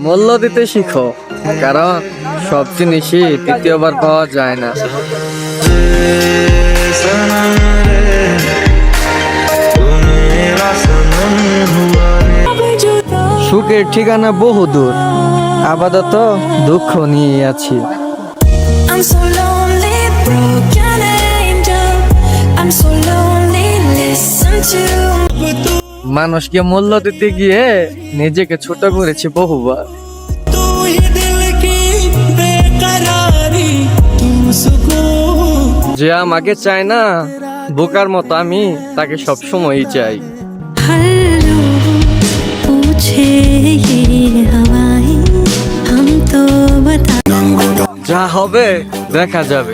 মূল্য দিতে শিখো, কারণ সব জিনিসই দ্বিতীয়বার পাওয়া যায় না। সুখের ঠিকানা বহুদূর, আপাতত দুঃখ নিয়ে আছি। I'm so lonely, broken angel. I'm so lonely, listen to মানুষকে মূল্য দিতে গিয়ে নিজেকে ছোট করেছি বহুবার। तू ही दिल की बेकरारी, तू सुकून। যে আমাকে চায় না, বোকার মতো আমি তাকে সব সময়ই চাই। हर रोज पूछे ये हवाएं, हम तो बता যা হবে দেখা যাবে।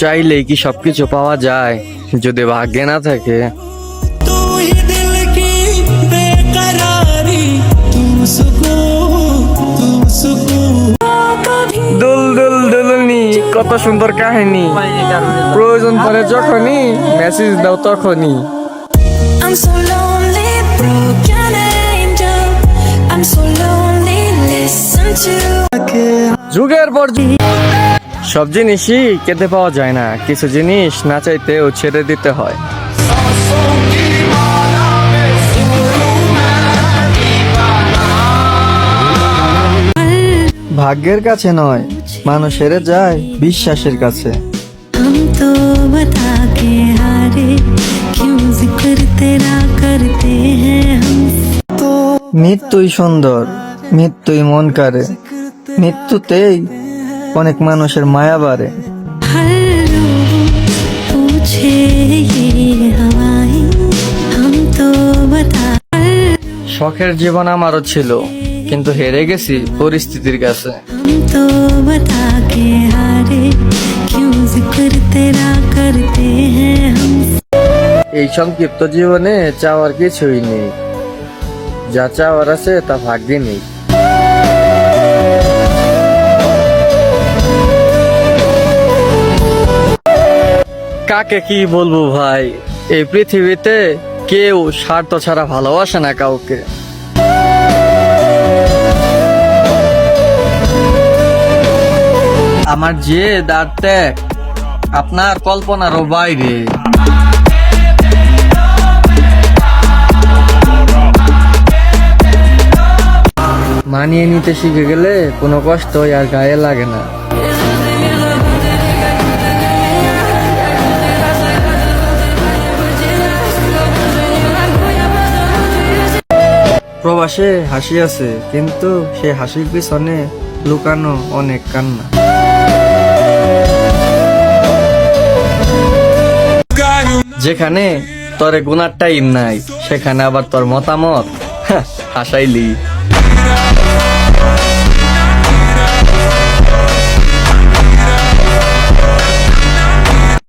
চাইলেই কি সবকিছু পাওয়া যায় যদি ভাগ্যে না থাকে? तू ही दिल की बेकरारी, तू सुकून, तू सुकून। দুল দুল দুলনি, কত সুন্দর কাহিনী। প্রয়োজন পড়ে যখনই মেসেজ দাও তখনই। I'm so lonely, broken angel. I'm so lonely, listen to যুগের পর সব জিনিসই কেঁদে পাওয়া যায় না, কিছু জিনিস না চাইতেও ছেড়ে দিতে হয়। ভাগ্যের কাছে নয়, মানুষের যায় বিশ্বাসের কাছে। हम तो बता के हारे, क्यों जिक्र तेरा करते हैं हम। মৃত্যুই সুন্দর, মৃত্যুই মন কাড়ে, মৃত্যুতেই অনেক মানুষের মায়া বাড়ে। हर रोज पूछे ये हवाएं, हम तो बता শখের জীবন আমারও ছিল, কিন্তু হেরে গেছি পরিস্থিতির কাছে। हम तो बता के हारे, क्यों जिक्र तेरा करते हैं हम। এই সংক্ষিপ্ত জীবনে চাওয়ার কিছুই নেই, যা চাওয়ার আছে তা ভাগ্যে নেই। কাকে কি বলবো ভাই, এই পৃথিবীতে কেউ স্বার্থ ছাড়া ভালোবাসে না কাউকে। আমার যে দাঁত ত্যাগ আপনার কল্পনারও বাইরে। মানিয়ে নিতে শিখে গেলে কোনো কষ্ট আর গায়ে লাগে না। প্রবাসে হাসি আছে, কিন্তু সেই হাসির পিছনে লুকানো অনেক কান্না। যেখানে তোরে গুনার টাইম নাই, সেখানে আবার তোর মতামত হাসাইলি।